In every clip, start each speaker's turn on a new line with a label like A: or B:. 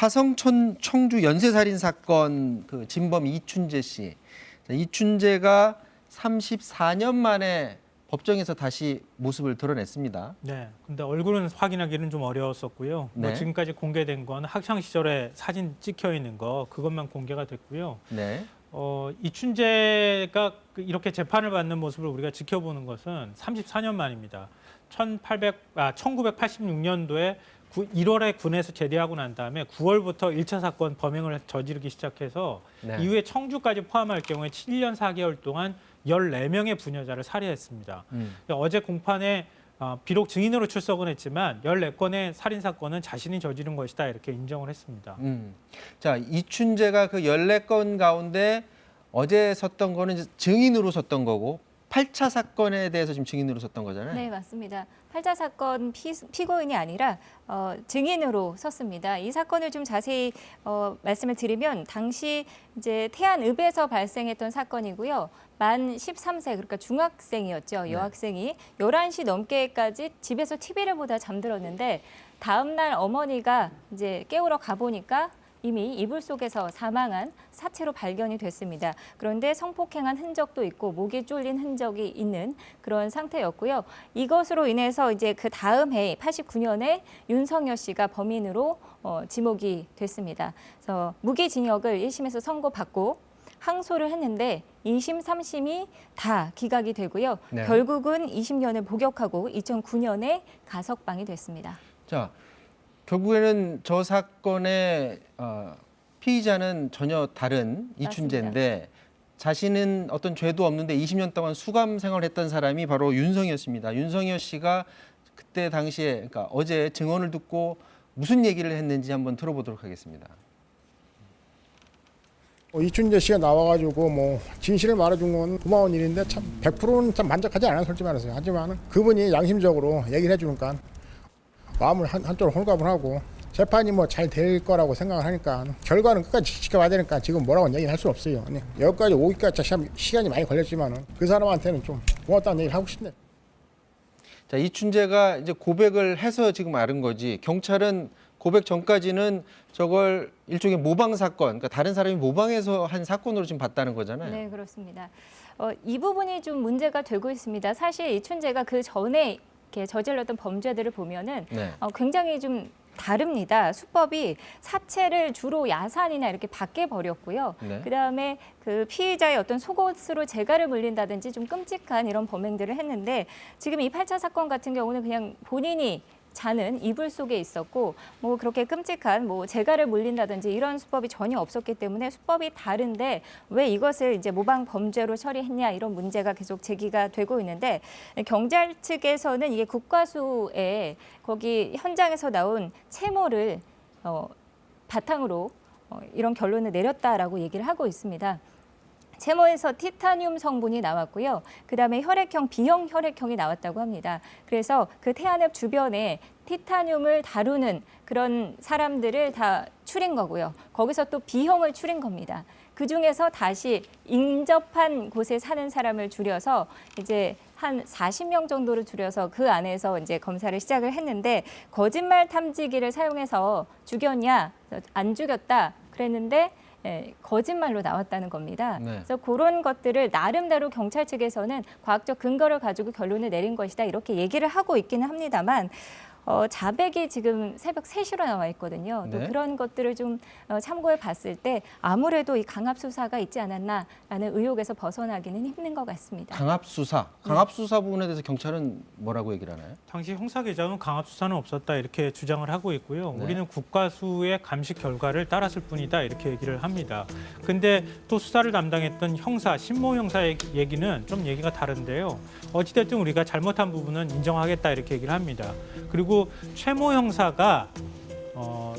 A: 화성 청주 연쇄살인 사건 그 진범 이춘재 씨. 이춘재가 34년 만에 법정에서 다시 모습을 드러냈습니다.
B: 네, 근데 얼굴은 확인하기는 좀 어려웠었고요.
A: 네.
B: 뭐 지금까지 공개된 건 학창 시절에 사진 찍혀 있는 거 그것만 공개가 됐고요.
A: 네.
B: 이춘재가 이렇게 재판을 받는 모습을 우리가 지켜보는 것은 34년 만입니다. 1986년도에 1월에 군에서 제대하고 난 다음에 9월부터 1차 사건 범행을 저지르기 시작해서
A: 네.
B: 이후에 청주까지 포함할 경우에 7년 4개월 동안 14명의 부녀자를 살해했습니다. 어제 공판에 비록 증인으로 출석은 했지만 14건의 살인사건은 자신이 저지른 것이다 이렇게 인정을 했습니다.
A: 자, 이춘재가 그 14건 가운데 어제 섰던 거는 이제 증인으로 섰던 거고 8차 사건에 대해서 지금 증인으로 섰던 거잖아요.
C: 네, 맞습니다. 8차 사건 피고인이 아니라 증인으로 섰습니다. 이 사건을 좀 자세히 말씀을 드리면 당시 이제 태안읍에서 발생했던 사건이고요. 만 13세, 그러니까 중학생이었죠. 여학생이 11시 넘게까지 집에서 TV를 보다 잠들었는데 다음 날 어머니가 이제 깨우러 가보니까 이미 이불 속에서 사망한 사체로 발견이 됐습니다. 그런데 성폭행한 흔적도 있고 목이 쫄린 흔적이 있는 그런 상태였고요. 이것으로 인해서 이제 그 다음 해 89년에 윤석열 씨가 범인으로 지목이 됐습니다. 그래서 무기징역을 1심에서 선고받고 항소를 했는데 2심, 3심이 다 기각이 되고요.
A: 네.
C: 결국은 20년을 복역하고 2009년에 가석방이 됐습니다.
A: 자, 결국에는 저 사건의 피의자는 전혀 다른 이춘재인데 자신은 어떤 죄도 없는데 20년 동안 수감 생활을 했던 사람이 바로 윤석열 씨입니다. 윤석열 씨가 그때 당시에 그러니까 어제 증언을 듣고 무슨 얘기를 했는지 한번 들어보도록 하겠습니다.
D: 이춘재 씨가 나와가지고 뭐 진실을 말해준 건 고마운 일인데 참 100%는 참 만족하지 않아요, 솔직히 말해서. 하지만 그분이 양심적으로 얘기를 해주니까 마음을 한쪽으로 홀가분 하고 재판이 뭐 잘 될 거라고 생각을 하니까 결과는 끝까지 지켜봐야 되니까 지금 뭐라고 얘기는 할 수 없어요. 아니, 여기까지 오기까지 참 시간이 많이 걸렸지만은 그 사람한테는 좀 고맙다는 얘기를 하고 싶네요.
A: 자, 이춘재가 이제 고백을 해서 지금 알은 거지. 경찰은 고백 전까지는 저걸 일종의 모방 사건, 그러니까 다른 사람이 모방해서 한 사건으로 지금 봤다는 거잖아요.
C: 네, 그렇습니다. 이 부분이 좀 문제가 되고 있습니다. 사실 이춘재가 그 전에 이렇게 저질렀던 범죄들을 보면은
A: 네.
C: 굉장히 좀 다릅니다. 수법이 사체를 주로 야산이나 이렇게 밖에 버렸고요.
A: 네.
C: 그다음에 그 피의자의 어떤 속옷으로 재갈을 물린다든지 좀 끔찍한 이런 범행들을 했는데 지금 이 8차 사건 같은 경우는 그냥 본인이 자는 이불 속에 있었고 뭐 그렇게 끔찍한 뭐 재갈을 물린다든지 이런 수법이 전혀 없었기 때문에 수법이 다른데 왜 이것을 이제 모방 범죄로 처리했냐 이런 문제가 계속 제기가 되고 있는데 경찰 측에서는 이게 국과수에 거기 현장에서 나온 채모를 바탕으로 이런 결론을 내렸다라고 얘기를 하고 있습니다. 채모에서 티타늄 성분이 나왔고요. 그다음에 혈액형, B형 혈액형이 나왔다고 합니다. 그래서 그 태안읍 주변에 티타늄을 다루는 그런 사람들을 다 추린 거고요. 거기서 또 B형을 추린 겁니다. 그중에서 다시 인접한 곳에 사는 사람을 줄여서 이제 한 40명 정도를 줄여서 그 안에서 이제 검사를 시작을 했는데 거짓말 탐지기를 사용해서 죽였냐, 안 죽였다 그랬는데 거짓말로 나왔다는 겁니다.
A: 네.
C: 그래서 그런 것들을 나름대로 경찰 측에서는 과학적 근거를 가지고 결론을 내린 것이다 이렇게 얘기를 하고 있기는 합니다만 자백이 지금 새벽 3시로 나와 있거든요. 또
A: 네.
C: 그런 것들을 좀 참고해 봤을 때 아무래도 이 강압 수사가 있지 않았나라는 의혹에서 벗어나기는 힘든 것 같습니다.
A: 강압 수사 부분에 대해서 경찰은 뭐라고 얘기를 하나요?
B: 당시 형사계장은 강압 수사는 없었다 이렇게 주장을 하고 있고요.
A: 네.
B: 우리는 국과수의 감식 결과를 따랐을 뿐이다 이렇게 얘기를 합니다. 근데 또 수사를 담당했던 형사, 신모 형사의 얘기는 좀 얘기가 다른데요. 어찌됐든 우리가 잘못한 부분은 인정하겠다 이렇게 얘기를 합니다. 그리고 최모 형사가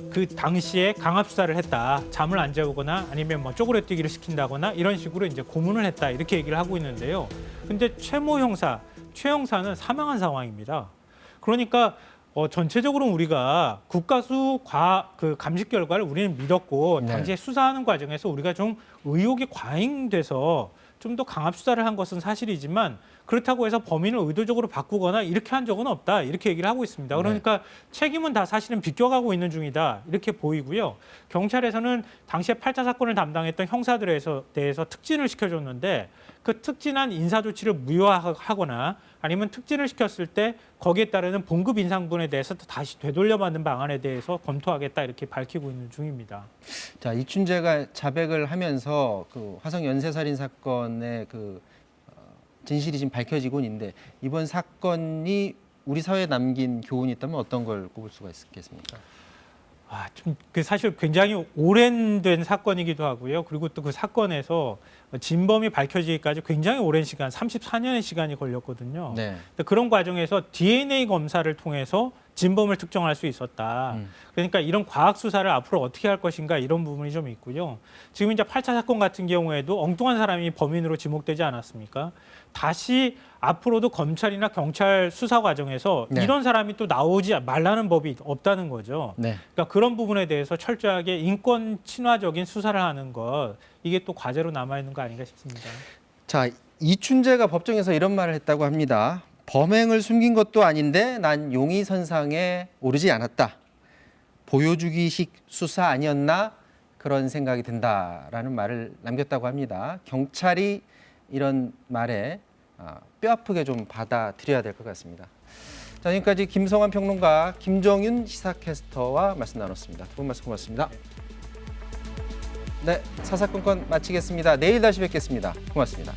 B: 그 당시에 강압 수사를 했다. 잠을 안 재우거나 아니면 뭐 쪼그레뛰기를 시킨다거나 이런 식으로 이제 고문을 했다 이렇게 얘기를 하고 있는데요. 근데 최 형사는 사망한 상황입니다. 그러니까 전체적으로 우리가 국가수 그 감식 결과를 우리는 믿었고
A: 네.
B: 당시에 수사하는 과정에서 우리가 좀 의혹이 과잉돼서 좀 더 강압 수사를 한 것은 사실이지만 그렇다고 해서 범인을 의도적으로 바꾸거나 이렇게 한 적은 없다. 이렇게 얘기를 하고 있습니다. 그러니까 책임은 다 사실은 비껴가고 있는 중이다. 이렇게 보이고요. 경찰에서는 당시에 8차 사건을 담당했던 형사들에 대해서 특진을 시켜줬는데 그 특진한 인사 조치를 무효하거나 아니면 특진을 시켰을 때 거기에 따르는 봉급 인상분에 대해서 다시 되돌려받는 방안에 대해서 검토하겠다 이렇게 밝히고 있는 중입니다.
A: 자, 이춘재가 자백을 하면서 그 화성 연쇄살인 사건의 그 진실이 지금 밝혀지고 있는데 이번 사건이 우리 사회에 남긴 교훈이 있다면 어떤 걸 꼽을 수가 있겠습니까?
B: 좀 그 사실 굉장히 오랜된 사건이기도 하고요. 그리고 또 그 사건에서 진범이 밝혀지기까지 굉장히 오랜 시간, 34년의 시간이 걸렸거든요.
A: 네.
B: 근데 그런 과정에서 DNA 검사를 통해서 진범을 특정할 수 있었다. 그러니까 이런 과학 수사를 앞으로 어떻게 할 것인가 이런 부분이 좀 있고요. 지금 이제 8차 사건 같은 경우에도 엉뚱한 사람이 범인으로 지목되지 않았습니까? 다시 앞으로도 검찰이나 경찰 수사 과정에서
A: 네.
B: 이런 사람이 또 나오지 말라는 법이 없다는 거죠.
A: 네.
B: 그러니까 그런 부분에 대해서 철저하게 인권 친화적인 수사를 하는 것 이게 또 과제로 남아 있는 거 아닌가 싶습니다.
A: 자, 이춘재가 법정에서 이런 말을 했다고 합니다. 범행을 숨긴 것도 아닌데 난 용의선상에 오르지 않았다. 보여주기식 수사 아니었나 그런 생각이 든다라는 말을 남겼다고 합니다. 경찰이 이런 말에 뼈아프게 좀 받아들여야 될 것 같습니다. 자, 지금까지 김성환 평론가, 김정윤 시사캐스터와 말씀 나눴습니다. 두 분 말씀 고맙습니다. 네, 사사건건 마치겠습니다. 내일 다시 뵙겠습니다. 고맙습니다.